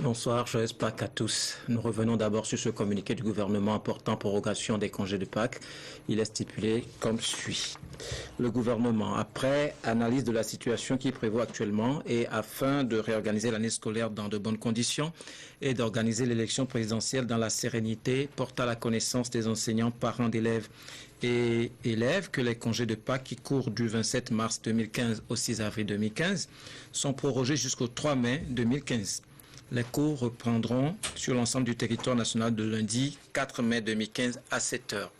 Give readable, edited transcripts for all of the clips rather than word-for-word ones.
Bonsoir, joyeuse Pâques à tous. Nous revenons d'abord sur ce communiqué du gouvernement important prorogation des congés de Pâques. Il est stipulé comme suit. Le gouvernement, après analyse de la situation qui prévaut actuellement et afin de réorganiser l'année scolaire dans de bonnes conditions et d'organiser l'élection présidentielle dans la sérénité, porte à la connaissance des enseignants, parents d'élèves et élèves que les congés de Pâques qui courent du 27 mars 2015 au 6 avril 2015 sont prorogés jusqu'au 3 mai 2015. Les cours reprendront sur l'ensemble du territoire national de lundi 4 mai 2015 à 7 heures.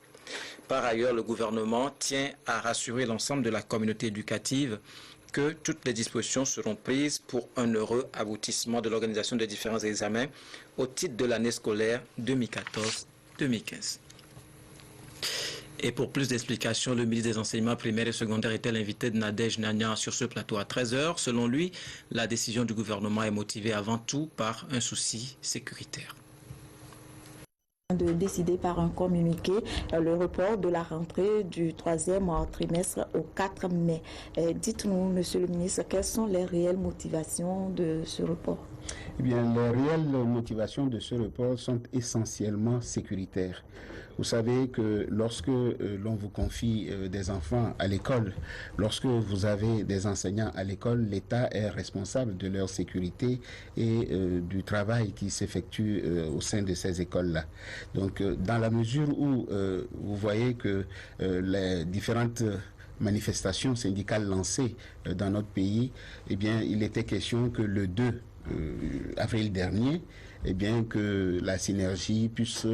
Par ailleurs, le gouvernement tient à rassurer l'ensemble de la communauté éducative que toutes les dispositions seront prises pour un heureux aboutissement de l'organisation des différents examens au titre de l'année scolaire 2014-2015. Et pour plus d'explications, le ministre des Enseignements primaires et secondaires était l'invité de Nadège Nania sur ce plateau à 13 heures. Selon lui, la décision du gouvernement est motivée avant tout par un souci sécuritaire. De décider par un communiqué le report de la rentrée du 3e trimestre au 4 mai. Dites-nous, monsieur le ministre, quelles sont les réelles motivations de ce report? Eh bien, les réelles motivations de ce report sont essentiellement sécuritaires. Vous savez que lorsque l'on vous confie des enfants à l'école, lorsque vous avez des enseignants à l'école, l'État est responsable de leur sécurité et du travail qui s'effectue au sein de ces écoles-là. Donc, dans la mesure où vous voyez que les différentes manifestations syndicales lancées dans notre pays, eh bien, il était question que le 2 avril dernier, eh bien, que la synergie puisse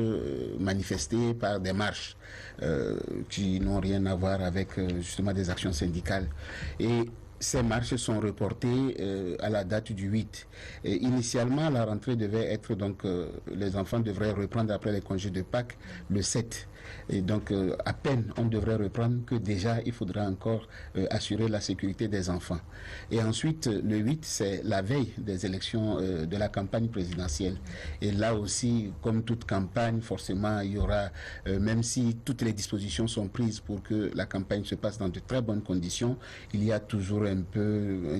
manifester par des marches qui n'ont rien à voir avec justement des actions syndicales. Et ces marches sont reportées à la date du 8. Et initialement, la rentrée devait être donc, les enfants devraient reprendre après les congés de Pâques le 7. Et donc, à peine on devrait reprendre que déjà, il faudra encore assurer la sécurité des enfants. Et ensuite, le 8, c'est la veille des élections de la campagne présidentielle. Et là aussi, comme toute campagne, forcément, il y aura, même si toutes les dispositions sont prises pour que la campagne se passe dans de très bonnes conditions, il y a toujours un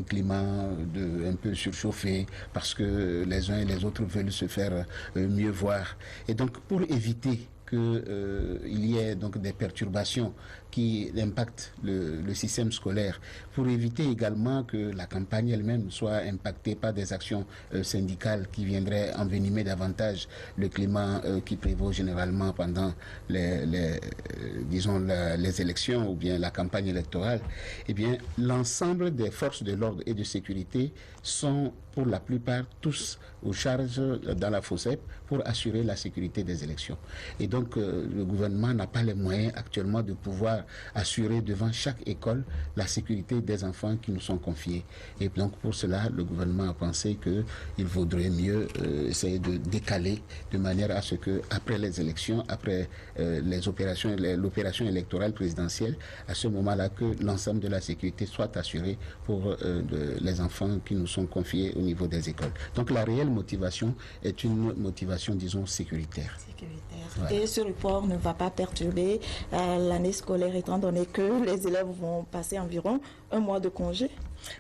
climat un peu surchauffé parce que les uns et les autres veulent se faire mieux voir. Et donc, pour éviter il y ait donc des perturbations qui impactent le système scolaire, pour éviter également que la campagne elle-même soit impactée par des actions syndicales qui viendraient envenimer davantage le climat qui prévaut généralement pendant les élections ou bien la campagne électorale. Eh bien, l'ensemble des forces de l'ordre et de sécurité sont pour la plupart tous aux charges dans la FOSEP pour assurer la sécurité des élections. Et donc, le gouvernement n'a pas les moyens actuellement de pouvoir assurer devant chaque école la sécurité des enfants qui nous sont confiés. Et donc, pour cela, le gouvernement a pensé qu'il vaudrait mieux essayer de décaler de manière à ce que, après les élections, après l'opération électorale présidentielle, à ce moment-là, que l'ensemble de la sécurité soit assurée pour les enfants qui nous sont confiés au niveau des écoles. Donc, la réelle motivation est une motivation, disons, sécuritaire. Voilà. Et ce report ne va pas perturber l'année scolaire étant donné que les élèves vont passer environ un mois de congé?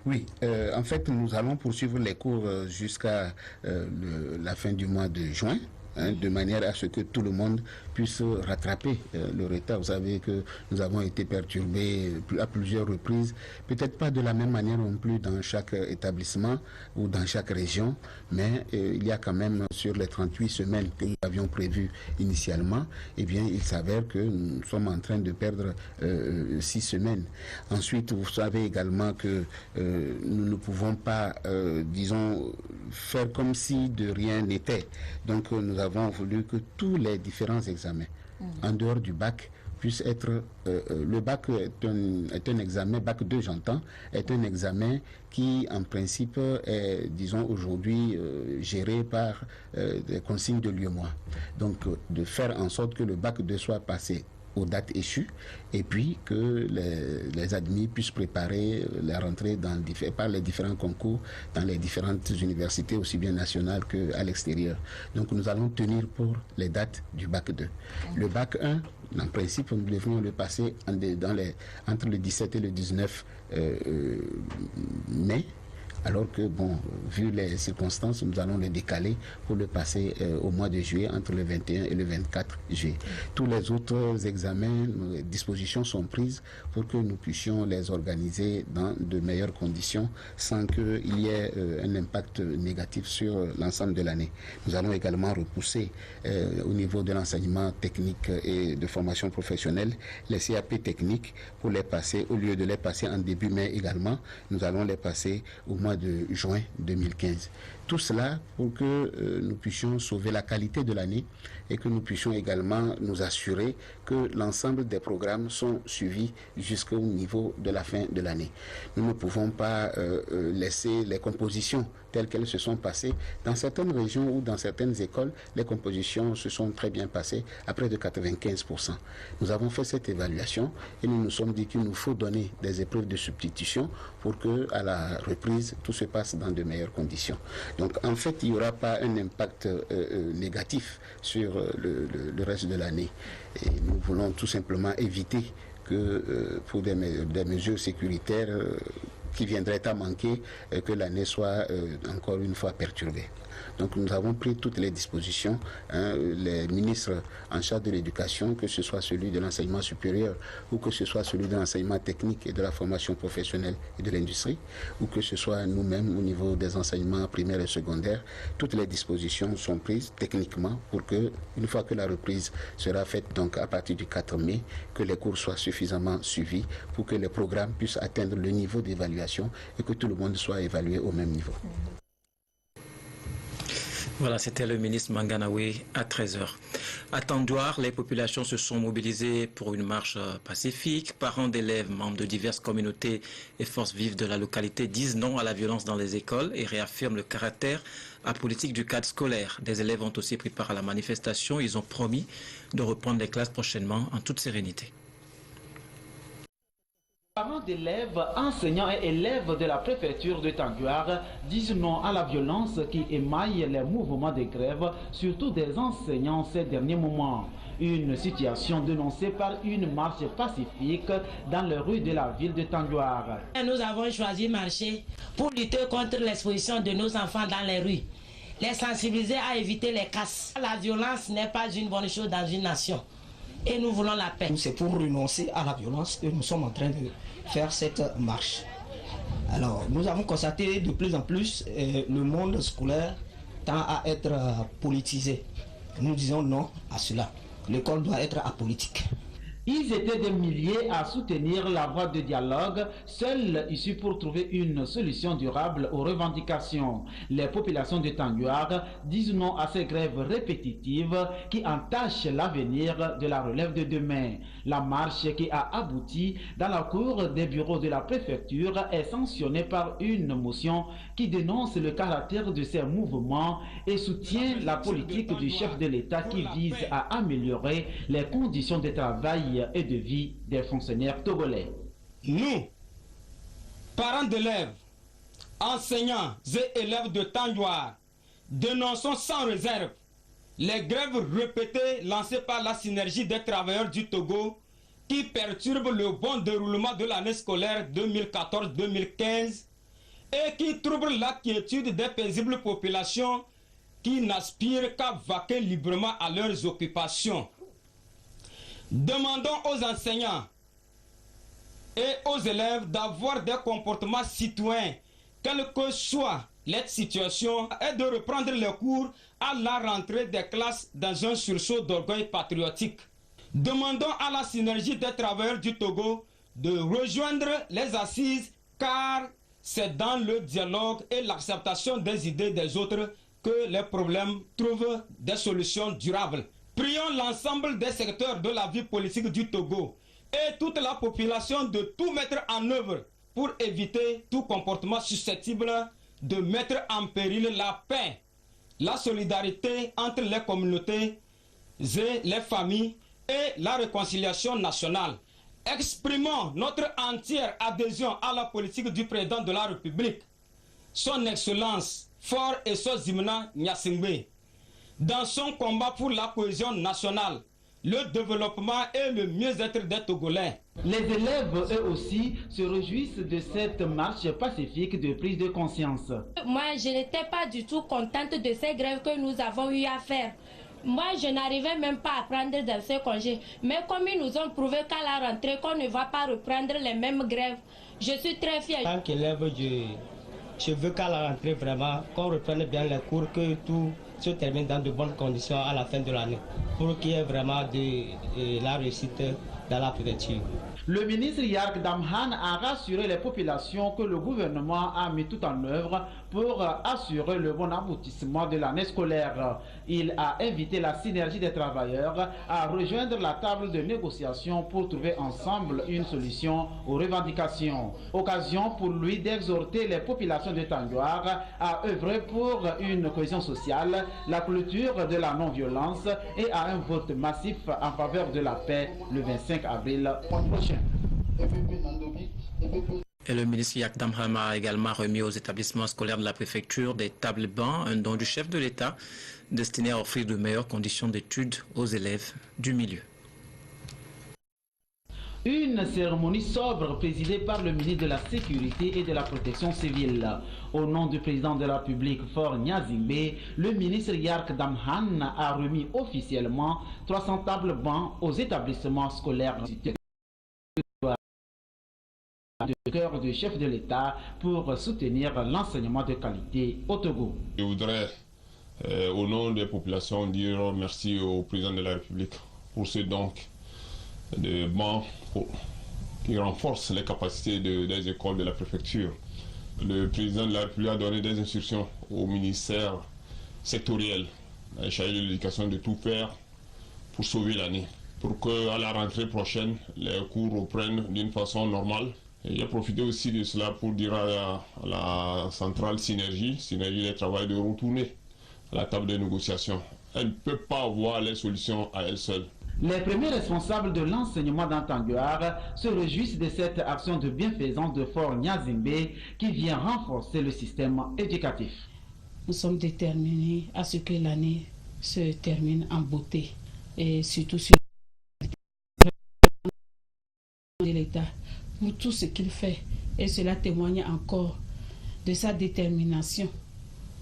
Oui, en fait, nous allons poursuivre les cours jusqu'à la fin du mois de juin. De manière à ce que tout le monde puisse rattraper le retard. Vous savez que nous avons été perturbés à plusieurs reprises, peut-être pas de la même manière non plus dans chaque établissement ou dans chaque région, mais il y a quand même sur les 38 semaines que nous avions prévues initialement, eh bien il s'avère que nous sommes en train de perdre 6 semaines. Ensuite, vous savez également que nous ne pouvons pas, disons, faire comme si de rien n'était. Donc nous avons voulu que tous les différents examens, en dehors du bac, puissent être... le bac est un examen, bac 2 j'entends, est un examen qui en principe est, disons aujourd'hui, géré par des consignes de l'UEMOA. Donc de faire en sorte que le bac 2 soit passé aux dates échues, et puis que les admis puissent préparer la rentrée par les différents concours dans les différentes universités, aussi bien nationales qu'à l'extérieur. Donc nous allons tenir pour les dates du bac 2. Le bac 1, en principe, nous devons le passer entre le 17 et le 19 mai, alors que, bon, vu les circonstances, nous allons le décaler pour le passer au mois de juillet, entre le 21 et le 24 juillet. Tous les autres examens, dispositions sont prises pour que nous puissions les organiser dans de meilleures conditions sans qu'il y ait un impact négatif sur l'ensemble de l'année. Nous allons également repousser au niveau de l'enseignement technique et de formation professionnelle les CAP techniques pour les passer, au lieu de les passer en début mai également, nous allons les passer au mois de juin 2015. Tout cela pour que nous puissions sauver la qualité de l'année et que nous puissions également nous assurer que l'ensemble des programmes sont suivis jusqu'au niveau de la fin de l'année. Nous ne pouvons pas laisser les compositions telles qu'elles se sont passées. Dans certaines régions ou dans certaines écoles, les compositions se sont très bien passées à près de 95%. Nous avons fait cette évaluation et nous nous sommes dit qu'il nous faut donner des épreuves de substitution pour que à la reprise, tout se passe dans de meilleures conditions. Donc en fait, il n'y aura pas un impact négatif sur le reste de l'année. Et nous voulons tout simplement éviter que pour des mesures sécuritaires qui viendraient à manquer, que l'année soit encore une fois perturbée. Donc nous avons pris toutes les dispositions, les ministres en charge de l'éducation, que ce soit celui de l'enseignement supérieur ou que ce soit celui de l'enseignement technique et de la formation professionnelle et de l'industrie, ou que ce soit nous-mêmes au niveau des enseignements primaires et secondaires, toutes les dispositions sont prises techniquement pour que, une fois que la reprise sera faite, donc à partir du 4 mai, que les cours soient suffisamment suivis pour que les programmes puissent atteindre le niveau d'évaluation et que tout le monde soit évalué au même niveau. Voilà, c'était le ministre Manganawe à 13h. À Tandouar, les populations se sont mobilisées pour une marche pacifique. Parents d'élèves, membres de diverses communautés et forces vives de la localité disent non à la violence dans les écoles et réaffirment le caractère apolitique du cadre scolaire. Des élèves ont aussi pris part à la manifestation. Ils ont promis de reprendre les classes prochainement en toute sérénité. Parents d'élèves, enseignants et élèves de la préfecture de Tandouar disent non à la violence qui émaille les mouvements de grève, surtout des enseignants ces derniers moments. Une situation dénoncée par une marche pacifique dans les rues de la ville de Tandouar. Nous avons choisi de marcher pour lutter contre l'exposition de nos enfants dans les rues, les sensibiliser à éviter les casses. La violence n'est pas une bonne chose dans une nation. Et nous voulons la paix. C'est pour renoncer à la violence que nous sommes en train de faire cette marche. Alors, nous avons constaté de plus en plus le monde scolaire tend à être politisé. Nous disons non à cela. L'école doit être apolitique. Ils étaient des milliers à soutenir la voie de dialogue, seule issue pour trouver une solution durable aux revendications. Les populations de Tandouar disent non à ces grèves répétitives qui entachent l'avenir de la relève de demain. La marche qui a abouti dans la cour des bureaux de la préfecture est sanctionnée par une motion qui dénonce le caractère de ces mouvements et soutient la politique du chef de l'État qui vise à améliorer les conditions de travail et de vie des fonctionnaires togolais. Nous, parents d'élèves, enseignants et élèves de Tandouar, dénonçons sans réserve les grèves répétées lancées par la synergie des travailleurs du Togo qui perturbent le bon déroulement de l'année scolaire 2014-2015 et qui troublent la quiétude des paisibles populations qui n'aspirent qu'à vaquer librement à leurs occupations. Demandons aux enseignants et aux élèves d'avoir des comportements citoyens, quelle que soit leur situation, et de reprendre les cours à la rentrée des classes dans un sursaut d'orgueil patriotique. Demandons à la synergie des travailleurs du Togo de rejoindre les assises, car c'est dans le dialogue et l'acceptation des idées des autres que les problèmes trouvent des solutions durables. Prions l'ensemble des secteurs de la vie politique du Togo et toute la population de tout mettre en œuvre pour éviter tout comportement susceptible de mettre en péril la paix, la solidarité entre les communautés et les familles et la réconciliation nationale. Exprimons notre entière adhésion à la politique du président de la République, son Excellence Fort et Sozimna Nyasingbe, dans son combat pour la cohésion nationale, le développement et le mieux-être des Togolais. Les élèves, eux aussi, se réjouissent de cette marche pacifique de prise de conscience. Moi, je n'étais pas du tout contente de ces grèves que nous avons eu à faire. Moi, je n'arrivais même pas à prendre de ces congés. Mais comme ils nous ont prouvé qu'à la rentrée, qu'on ne va pas reprendre les mêmes grèves, je suis très fière. En tant qu'élève, je veux qu'à la rentrée, vraiment, qu'on reprenne bien les cours, que tout se termine dans de bonnes conditions à la fin de l'année, pour qu'il y ait vraiment de la réussite dans la préfecture. Le ministre Yark Damhan a rassuré les populations que le gouvernement a mis tout en œuvre pour assurer le bon aboutissement de l'année scolaire. Il a invité la synergie des travailleurs à rejoindre la table de négociation pour trouver ensemble une solution aux revendications. Occasion pour lui d'exhorter les populations de Tanguar à œuvrer pour une cohésion sociale, la culture de la non-violence et à un vote massif en faveur de la paix le 25 avril prochain. Et le ministre Yark Damhan a également remis aux établissements scolaires de la préfecture des tables bancs, un don du chef de l'État destiné à offrir de meilleures conditions d'études aux élèves du milieu. Une cérémonie sobre présidée par le ministre de la Sécurité et de la Protection civile. Au nom du président de la République, Faure Gnassingbé, le ministre Yark Damhan a remis officiellement 300 tables bancs aux établissements scolaires de cœur du chef de l'État pour soutenir l'enseignement de qualité au Togo. Je voudrais, au nom des populations, dire merci au président de la République pour ce don de bancs qui renforce les capacités des écoles de la préfecture. Le président de la République a donné des instructions au ministère sectoriel, chargé de l'éducation, de tout faire pour sauver l'année, pour qu'à la rentrée prochaine, les cours reprennent d'une façon normale. Et j'ai profité aussi de cela pour dire à la centrale Synergie des travail, de retourner à la table de négociation. Elle ne peut pas avoir les solutions à elle seule. Les premiers responsables de l'enseignement dans Tanguar se réjouissent de cette action de bienfaisance de Faure Gnassingbé qui vient renforcer le système éducatif. Nous sommes déterminés à ce que l'année se termine en beauté et surtout sur l'État pour tout ce qu'il fait, et cela témoigne encore de sa détermination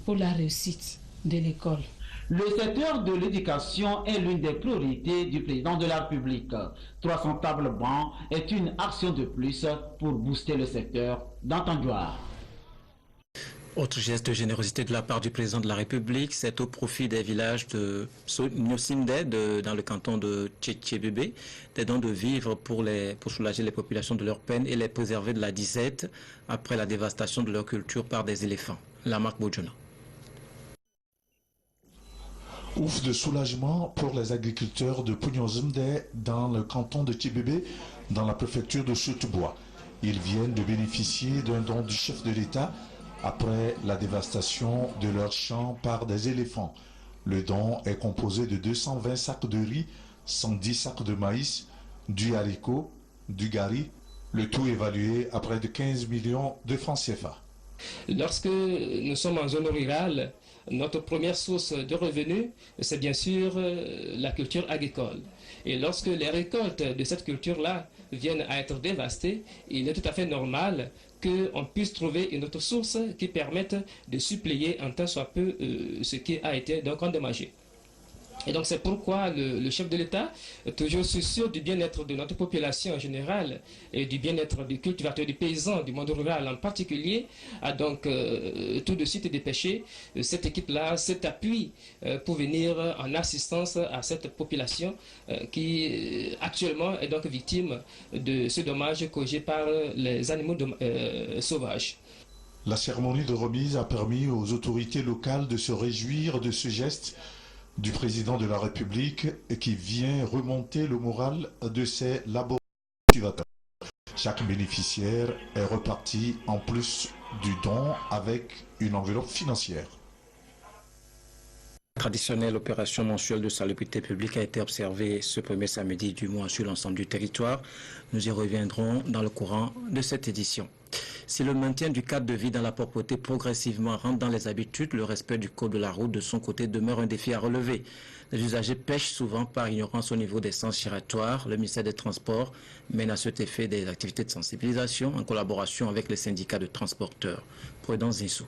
pour la réussite de l'école. Le secteur de l'éducation est l'une des priorités du président de la République. 300 tables bancs est une action de plus pour booster le secteur dans Tanguar. Autre geste de générosité de la part du président de la République, c'est au profit des villages de Nyosimde, dans le canton de Tchétchébébé, des dons de vivres pour soulager les populations de leur peine et les préserver de la disette après la dévastation de leur culture par des éléphants. La marque Bojona. Ouf de soulagement pour les agriculteurs de Punyozumde dans le canton de Tchébébé, dans la préfecture de Chutebois. Ils viennent de bénéficier d'un don du chef de l'État après la dévastation de leurs champs par des éléphants. Le don est composé de 220 sacs de riz, 110 sacs de maïs, du haricot, du gari, le tout évalué à près de 15 millions de francs CFA. Lorsque nous sommes en zone rurale, notre première source de revenus, c'est bien sûr la culture agricole. Et lorsque les récoltes de cette culture-là viennent à être dévastées, il est tout à fait normal qu'on puisse trouver une autre source qui permette de suppléer un tant soit peu ce qui a été donc endommagé. Et donc c'est pourquoi le chef de l'État, toujours soucieux du bien-être de notre population en général et du bien-être du cultivateur, du paysan, du monde rural en particulier, a donc tout de suite dépêché cette équipe-là, cet appui pour venir en assistance à cette population qui actuellement est donc victime de ce dommage causé par les animaux sauvages. La cérémonie de remise a permis aux autorités locales de se réjouir de ce geste du président de la République qui vient remonter le moral de ses laboratoires. Chaque bénéficiaire est reparti en plus du don avec une enveloppe financière. La traditionnelle opération mensuelle de salubrité publique a été observée ce premier samedi du mois sur l'ensemble du territoire. Nous y reviendrons dans le courant de cette édition. Si le maintien du cadre de vie dans la propreté progressivement rentre dans les habitudes, le respect du code de la route de son côté demeure un défi à relever. Les usagers pêchent souvent par ignorance au niveau des sens giratoires. Le ministère des Transports mène à cet effet des activités de sensibilisation en collaboration avec les syndicats de transporteurs. Prudence Zissou.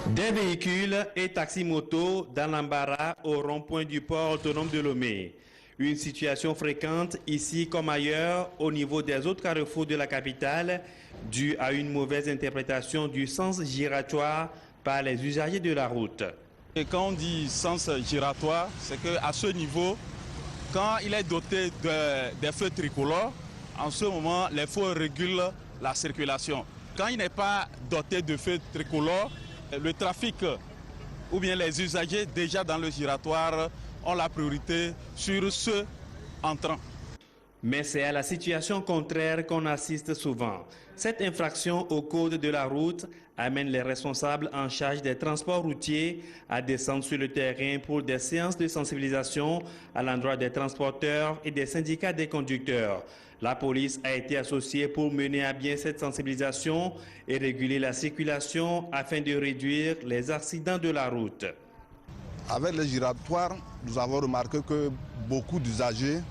Des véhicules et taxis-motos dans l'embarras au rond-point du port autonome de Lomé. Une situation fréquente ici comme ailleurs au niveau des autres carrefours de la capitale due à une mauvaise interprétation du sens giratoire par les usagers de la route. Et quand on dit sens giratoire, c'est qu'à ce niveau, quand il est doté des feux tricolores, en ce moment, les feux régulent la circulation. Quand il n'est pas doté de feux tricolores, le trafic ou bien les usagers déjà dans le giratoire ont la priorité sur ceux entrant. Mais c'est à la situation contraire qu'on assiste souvent. Cette infraction au code de la route amène les responsables en charge des transports routiers à descendre sur le terrain pour des séances de sensibilisation à l'endroit des transporteurs et des syndicats des conducteurs. La police a été associée pour mener à bien cette sensibilisation et réguler la circulation afin de réduire les accidents de la route. Avec les giratoires, nous avons remarqué que beaucoup d'usagers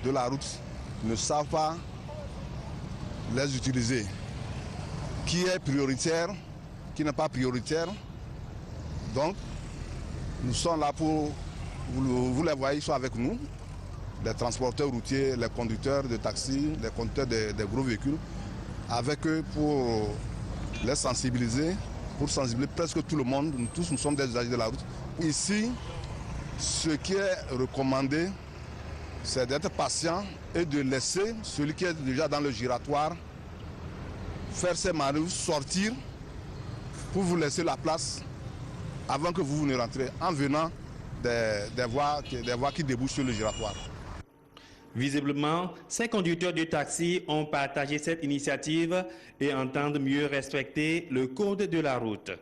de la route ne savent pas les utiliser. Qui est prioritaire, qui n'est pas prioritaire. Donc, nous sommes là pour, vous les voyez, ils sont avec nous, les transporteurs routiers, les conducteurs de taxis, les conducteurs des gros véhicules, avec eux pour les sensibiliser, pour sensibiliser presque tout le monde. Nous tous, nous sommes des usagers de la route. Ici, ce qui est recommandé, c'est d'être patient et de laisser celui qui est déjà dans le giratoire faire ses manœuvres, sortir pour vous laisser la place avant que vous ne rentrez en venant des voies qui débouchent sur le giratoire. Visiblement, ces conducteurs de taxi ont partagé cette initiative et entendent mieux respecter le code de la route.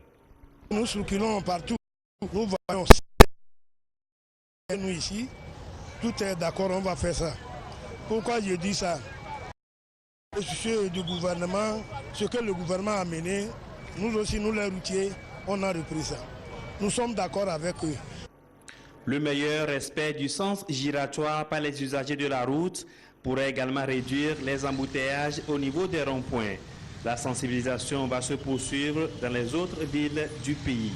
Nous circulons partout. Nous voyons nous ici, tout est d'accord, on va faire ça. Pourquoi je dis ça? Ce du gouvernement, ce que le gouvernement a mené, nous aussi, nous les routiers, on a repris ça. Nous sommes d'accord avec eux. Le meilleur respect du sens giratoire par les usagers de la route pourrait également réduire les embouteillages au niveau des ronds-points. La sensibilisation va se poursuivre dans les autres villes du pays.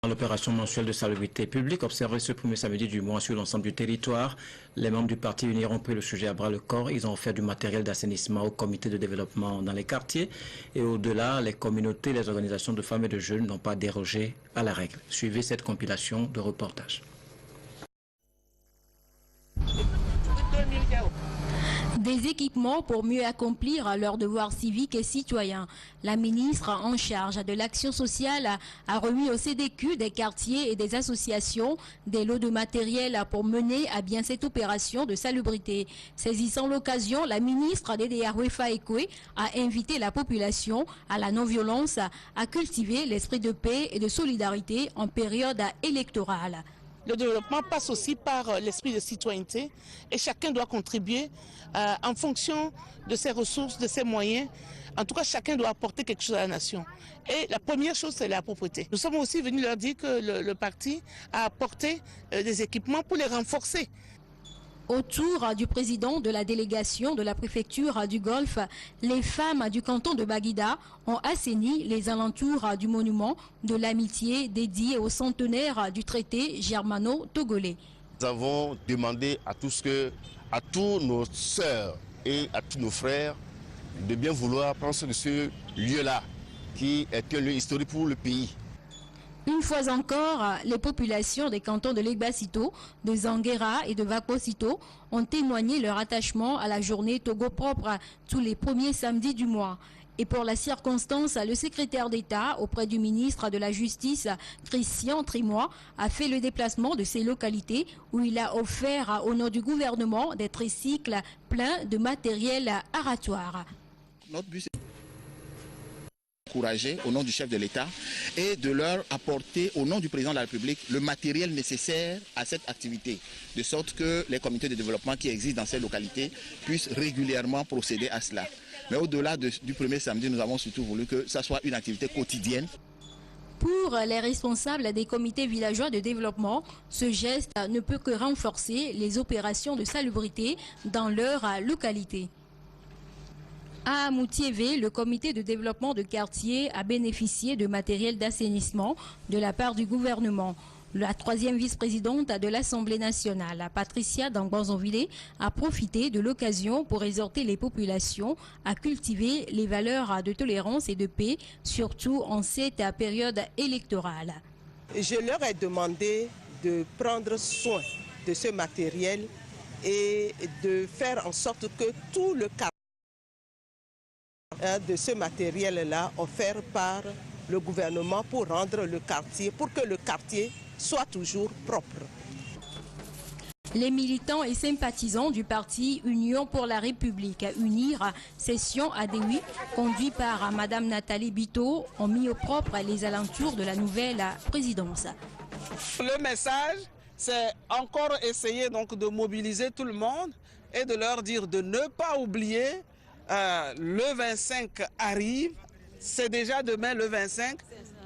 L'opération mensuelle de salubrité publique observée ce premier samedi du mois sur l'ensemble du territoire. Les membres du parti Unir ont pris le sujet à bras le corps. Ils ont offert du matériel d'assainissement au comité de développement dans les quartiers. Et au-delà, les communautés, les organisations de femmes et de jeunes n'ont pas dérogé à la règle. Suivez cette compilation de reportages. Des équipements pour mieux accomplir leurs devoirs civiques et citoyens. La ministre en charge de l'action sociale a remis au CDQ des quartiers et des associations des lots de matériel pour mener à bien cette opération de salubrité. Saisissant l'occasion, la ministre Dédéa Ruefa Ekwe a invité la population à la non-violence, à cultiver l'esprit de paix et de solidarité en période électorale. Le développement passe aussi par l'esprit de citoyenneté et chacun doit contribuer en fonction de ses ressources, de ses moyens. En tout cas, chacun doit apporter quelque chose à la nation. Et la première chose, c'est la propreté. Nous sommes aussi venus leur dire que le parti a apporté des équipements pour les renforcer. Autour du président de la délégation de la préfecture du Golfe, les femmes du canton de Baguida ont assaini les alentours du monument de l'amitié dédié au centenaire du traité germano-togolais. Nous avons demandé à tous nos sœurs et à tous nos frères de bien vouloir prendre soin de ce lieu-là, qui est un lieu historique pour le pays. Une fois encore, les populations des cantons de Legbasito, de Zanguera et de Vakosito ont témoigné leur attachement à la journée Togo propre tous les premiers samedis du mois. Et pour la circonstance, le secrétaire d'État auprès du ministre de la Justice, Christian Trimois, a fait le déplacement de ces localités où il a offert au nom du gouvernement des tricycles pleins de matériel aratoire. Notre but, encourager au nom du chef de l'État et de leur apporter au nom du président de la République le matériel nécessaire à cette activité, de sorte que les comités de développement qui existent dans ces localités puissent régulièrement procéder à cela. Mais au-delà du premier samedi, nous avons surtout voulu que ça soit une activité quotidienne. Pour les responsables des comités villageois de développement, ce geste ne peut que renforcer les opérations de salubrité dans leur localité. À Moutiévé, le comité de développement de quartier a bénéficié de matériel d'assainissement de la part du gouvernement. La troisième vice-présidente de l'Assemblée nationale, Patricia Dangbanzonville, a profité de l'occasion pour exhorter les populations à cultiver les valeurs de tolérance et de paix, surtout en cette période électorale. Je leur ai demandé de prendre soin de ce matériel et de faire en sorte que tout le cadre de ce matériel-là offert par le gouvernement pour rendre le quartier, pour que le quartier soit toujours propre. Les militants et sympathisants du parti Union pour la République, UNIR, session à Déhui, conduit par Madame Nathalie Bito, ont mis au propre les alentours de la nouvelle présidence. Le message, c'est encore essayer donc de mobiliser tout le monde et de leur dire de ne pas oublier, le 25 arrive, c'est déjà demain le 25,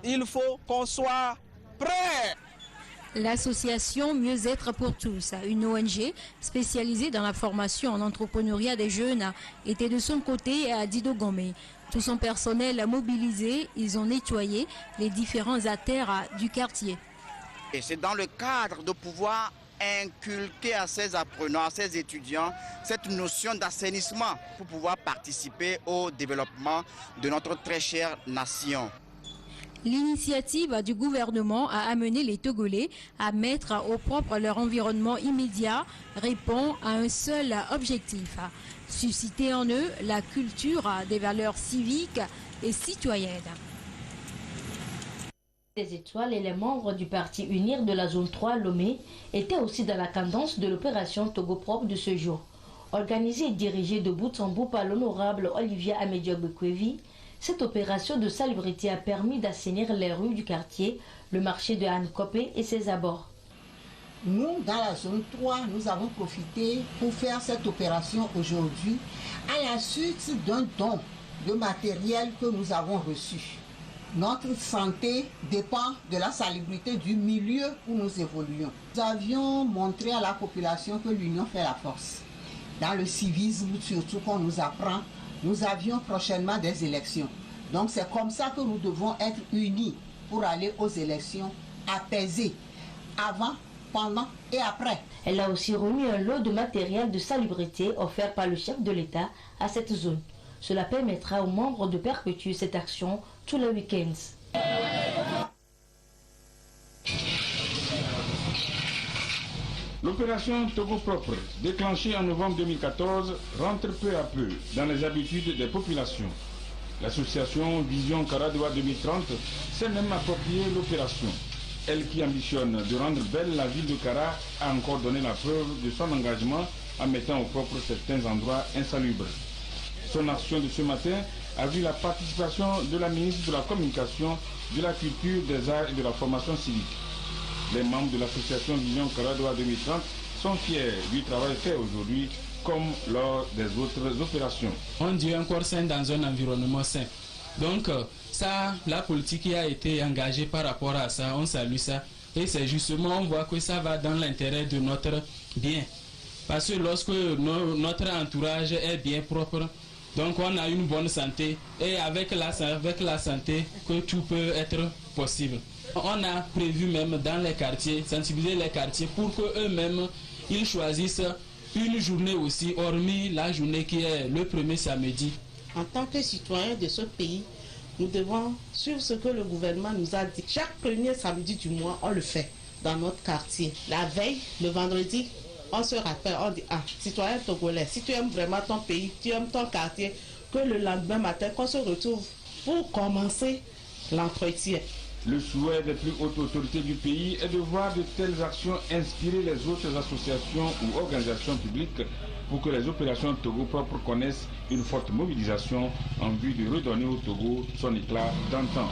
il faut qu'on soit prêt. L'association Mieux-être pour tous, une ONG spécialisée dans la formation en entrepreneuriat des jeunes, était de son côté à Dido Gomé. Tout son personnel mobilisé, ils ont nettoyé les différents artères du quartier. Et c'est dans le cadre de pouvoir inculquer à ces apprenants, à ces étudiants, cette notion d'assainissement pour pouvoir participer au développement de notre très chère nation. L'initiative du gouvernement a amené les Togolais à mettre au propre leur environnement immédiat, répond à un seul objectif, susciter en eux la culture des valeurs civiques et citoyennes. Les étoiles et les membres du parti UNIR de la zone 3 Lomé étaient aussi dans la cadence de l'opération Togo propre de ce jour. Organisée et dirigée de bout en bout par l'honorable Olivier Amédiogbe-Kwevi, cette opération de salubrité a permis d'assainir les rues du quartier, le marché de Anne-Copé et ses abords. Nous, dans la zone 3, nous avons profité pour faire cette opération aujourd'hui à la suite d'un don de matériel que nous avons reçu. Notre santé dépend de la salubrité du milieu où nous évoluons. Nous avions montré à la population que l'union fait la force. Dans le civisme, surtout qu'on nous apprend, nous avions prochainement des élections. Donc c'est comme ça que nous devons être unis pour aller aux élections apaisées, avant, pendant et après. Elle a aussi remis un lot de matériel de salubrité offert par le chef de l'État à cette zone. Cela permettra aux membres de perpétuer cette action tous les week-ends. L'opération Togo propre, déclenchée en novembre 2014, rentre peu à peu dans les habitudes des populations. L'association Vision Karadoa 2030 s'est même appropriée l'opération. Elle qui ambitionne de rendre belle la ville de Kara a encore donné la preuve de son engagement en mettant au propre certains endroits insalubres. Son action de ce matin a vu la participation de la ministre de la Communication, de la Culture, des Arts et de la Formation civique. Les membres de l'association Vision Karadoa 2030 sont fiers du travail fait aujourd'hui comme lors des autres opérations. On dit un corps sain dans un environnement sain. Donc ça, la politique qui a été engagée par rapport à ça, on salue ça. Et c'est justement, on voit que ça va dans l'intérêt de notre bien. Parce que lorsque notre entourage est bien propre, donc on a une bonne santé. Et avec la santé, que tout peut être possible. On a prévu même dans les quartiers, sensibiliser les quartiers pour qu'eux-mêmes, ils choisissent une journée aussi, hormis la journée qui est le premier samedi. En tant que citoyens de ce pays, nous devons suivre ce que le gouvernement nous a dit. Chaque premier samedi du mois, on le fait dans notre quartier. La veille, le vendredi, on se rappelle, on dit, citoyen togolais, si tu aimes vraiment ton pays, tu aimes ton quartier, que le lendemain matin, qu'on se retrouve pour commencer l'entretien. Le souhait des plus hautes autorités du pays est de voir de telles actions inspirer les autres associations ou organisations publiques pour que les opérations Togo propres connaissent une forte mobilisation en vue de redonner au Togo son éclat d'antan.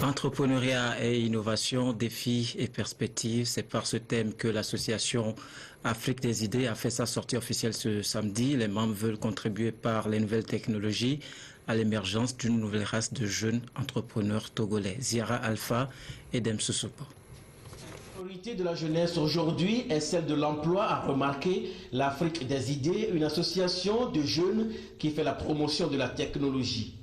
Entrepreneuriat et innovation, défis et perspectives, c'est par ce thème que l'association Afrique des idées a fait sa sortie officielle ce samedi. Les membres veulent contribuer par les nouvelles technologies à l'émergence d'une nouvelle race de jeunes entrepreneurs togolais. Ziara Alpha et Dem Sosopo. La priorité de la jeunesse aujourd'hui est celle de l'emploi, a remarqué l'Afrique des idées, une association de jeunes qui fait la promotion de la technologie.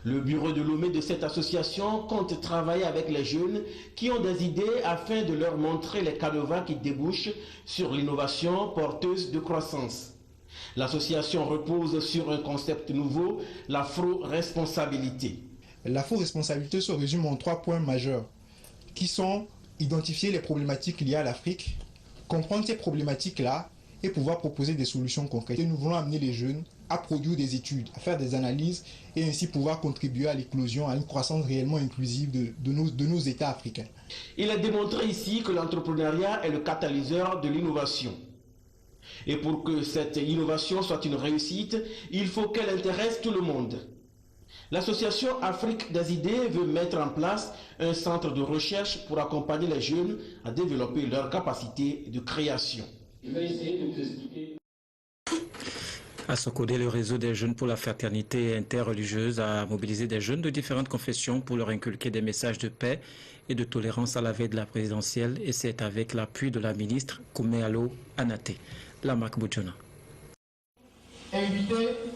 Le bureau de Lomé de cette association compte travailler avec les jeunes qui ont des idées afin de leur montrer les canevas qui débouchent sur l'innovation porteuse de croissance. L'association repose sur un concept nouveau, l'afro-responsabilité. L'afro-responsabilité se résume en 3 points majeurs qui sont identifier les problématiques liées à l'Afrique, comprendre ces problématiques-là et pouvoir proposer des solutions concrètes. Et nous voulons amener les jeunes à produire des études, à faire des analyses et ainsi pouvoir contribuer à l'éclosion, à une croissance réellement inclusive de nos États africains. Il est démontré ici que l'entrepreneuriat est le catalyseur de l'innovation. Et pour que cette innovation soit une réussite, il faut qu'elle intéresse tout le monde. L'association Afrique des idées veut mettre en place un centre de recherche pour accompagner les jeunes à développer leurs capacités de création. Je vais essayer de vous expliquer. À Sokodé, le réseau des jeunes pour la fraternité interreligieuse a mobilisé des jeunes de différentes confessions pour leur inculquer des messages de paix et de tolérance à la veille de la présidentielle, et c'est avec l'appui de la ministre Kouméalo Anaté. Lamak Boudjona.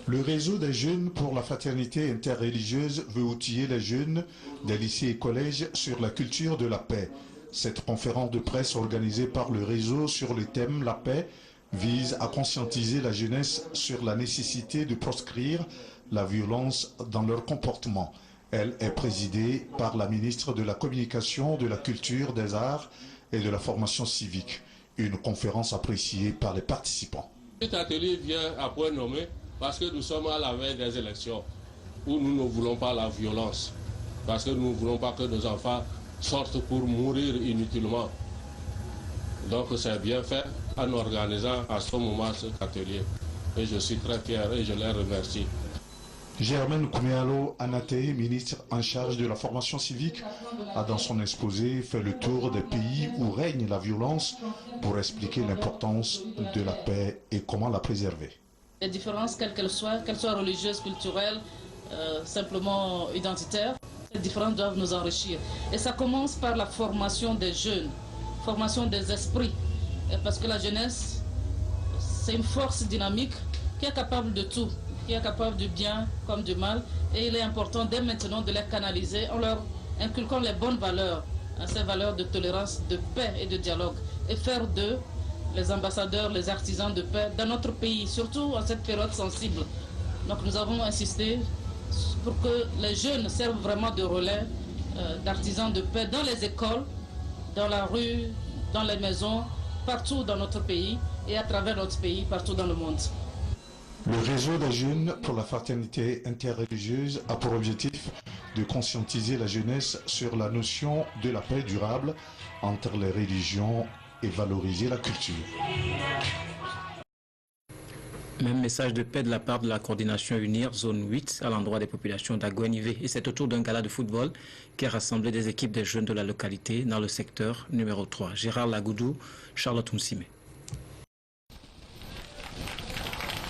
Le réseau des jeunes pour la fraternité interreligieuse veut outiller les jeunes des lycées et collèges sur la culture de la paix. Cette conférence de presse organisée par le réseau sur le thème La paix vise à conscientiser la jeunesse sur la nécessité de proscrire la violence dans leur comportement. Elle est présidée par la ministre de la Communication, de la Culture, des Arts et de la Formation civique. Une conférence appréciée par les participants. Cet atelier vient à point nommé parce que nous sommes à la veille des élections où nous ne voulons pas la violence, parce que nous ne voulons pas que nos enfants sortent pour mourir inutilement. Donc c'est bien fait en organisant à ce moment cet atelier. Et je suis très fier et je les remercie. Germaine Kouméalo Anaté, ministre en charge de la formation civique, a dans son exposé fait le tour des pays où règne la violence pour expliquer l'importance de la paix et comment la préserver. Les différences, quelles qu'elles soient religieuses, culturelles, simplement identitaires, ces différences doivent nous enrichir. Et ça commence par la formation des jeunes, formation des esprits. Parce que la jeunesse, c'est une force dynamique qui est capable de tout, qui est capable du bien comme du mal. Et il est important dès maintenant de les canaliser en leur inculquant les bonnes valeurs, ces valeurs de tolérance, de paix et de dialogue. Et faire d'eux les ambassadeurs, les artisans de paix dans notre pays, surtout en cette période sensible. Donc nous avons insisté pour que les jeunes servent vraiment de relais d'artisans de paix dans les écoles, dans la rue, dans les maisons, partout dans notre pays et à travers notre pays, partout dans le monde. Le réseau des jeunes pour la fraternité interreligieuse a pour objectif de conscientiser la jeunesse sur la notion de la paix durable entre les religions et valoriser la culture. Même message de paix de la part de la coordination UNIR zone 8 à l'endroit des populations d'Agouenivé. Et c'est autour d'un gala de football qui a rassemblé des équipes des jeunes de la localité dans le secteur numéro 3. Gérard Lagoudou, Charlotte Moussime.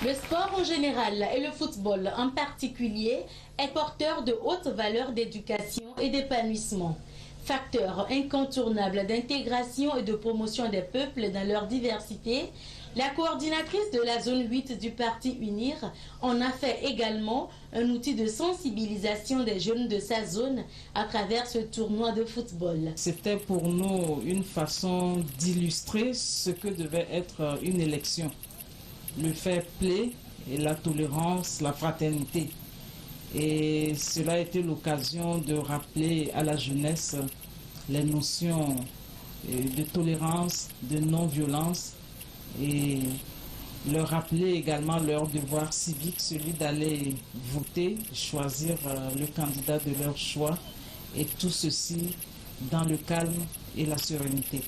Le sport en général et le football en particulier est porteur de hautes valeurs d'éducation et d'épanouissement. Facteur incontournable d'intégration et de promotion des peuples dans leur diversité, la coordinatrice de la zone 8 du parti UNIR en a fait également un outil de sensibilisation des jeunes de sa zone à travers ce tournoi de football. C'était pour nous une façon d'illustrer ce que devait être une élection. Le fair play et la tolérance, la fraternité. Et cela a été l'occasion de rappeler à la jeunesse les notions de tolérance, de non-violence et leur rappeler également leur devoir civique, celui d'aller voter, choisir le candidat de leur choix et tout ceci dans le calme et la sérénité.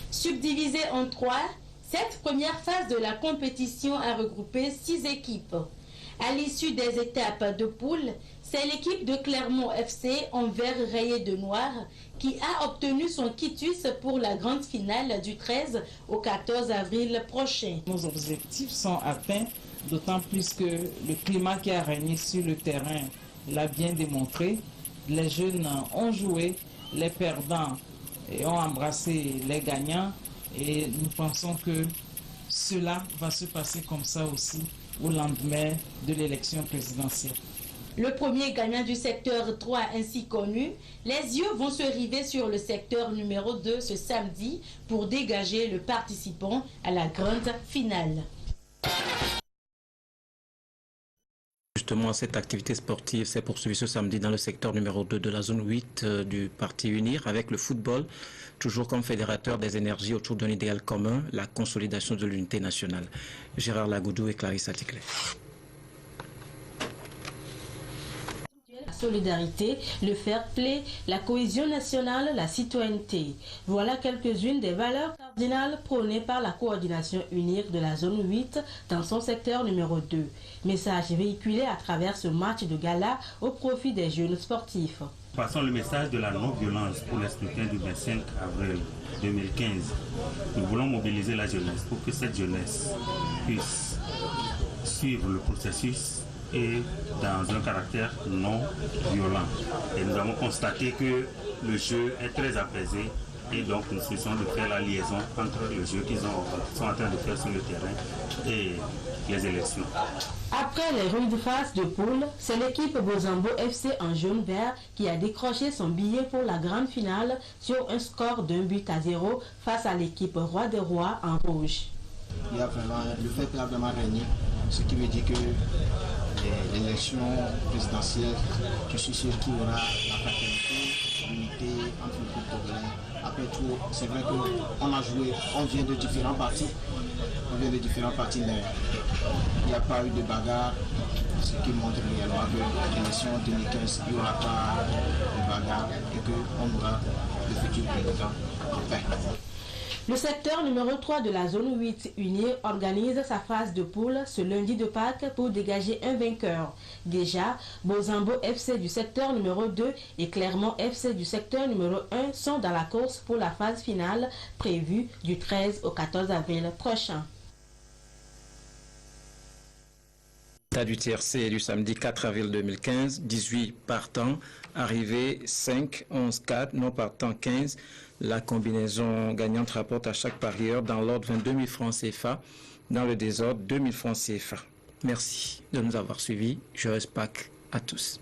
Subdivisée en 3, cette première phase de la compétition a regroupé 6 équipes. À l'issue des étapes de poule, c'est l'équipe de Clermont FC en vert rayé de noir qui a obtenu son quitus pour la grande finale du 13 au 14 avril prochain. Nos objectifs sont atteints, d'autant plus que le climat qui a régné sur le terrain l'a bien démontré. Les jeunes ont joué, les perdants ont embrassé les gagnants et nous pensons que cela va se passer comme ça aussi au lendemain de l'élection présidentielle. Le premier gagnant du secteur 3 ainsi connu, les yeux vont se river sur le secteur numéro 2 ce samedi pour dégager le participant à la grande finale. Justement, cette activité sportive s'est poursuivie ce samedi dans le secteur numéro 2 de la zone 8 du Parti UNIR avec le football, toujours comme fédérateur des énergies autour d'un idéal commun, la consolidation de l'unité nationale. Gérard Lagoudou et Clarisse Aticlé. La solidarité, le fair play, la cohésion nationale, la citoyenneté. Voilà quelques-unes des valeurs cardinales prônées par la coordination UNIR de la zone 8 dans son secteur numéro 2. Message véhiculé à travers ce match de gala au profit des jeunes sportifs. Passons le message de la non-violence pour les scrutins du 25 avril 2015. Nous voulons mobiliser la jeunesse pour que cette jeunesse puisse suivre le processus et dans un caractère non violent. Et nous avons constaté que le jeu est très apaisé et donc nous essayons de faire la liaison entre le jeu qu'ils sont en train de faire sur le terrain et les élections. Après les rudes phases de poule, c'est l'équipe Bozambo FC en jaune-vert qui a décroché son billet pour la grande finale sur un score d'1-0 face à l'équipe Roi des Rois en rouge. Il y a vraiment, le fait a vraiment régné, ce qui veut dire que l'élection présidentielle, je suis sûr qu'il y aura la fraternité, l'unité entre les peuples. Après tout, c'est vrai qu'on a joué, on vient de différents partis, mais il n'y a pas eu de bagarre, ce qui montre réellement que l'élection 2015, il n'y aura pas de bagarre et qu'on aura le futur président en paix. Le secteur numéro 3 de la zone 8 unie organise sa phase de poule ce lundi de Pâques pour dégager un vainqueur. Déjà, Bozambo FC du secteur numéro 2 et Clermont FC du secteur numéro 1 sont dans la course pour la phase finale prévue du 13 au 14 avril prochain. Du TRC du samedi 4 avril 2015, 18 partants, arrivés 5, 11, 4, non partants 15. La combinaison gagnante rapporte à chaque parieur dans l'ordre 22 000 francs CFA, dans le désordre 2 000 francs CFA. Merci de nous avoir suivis. Joyeux Pâques à tous.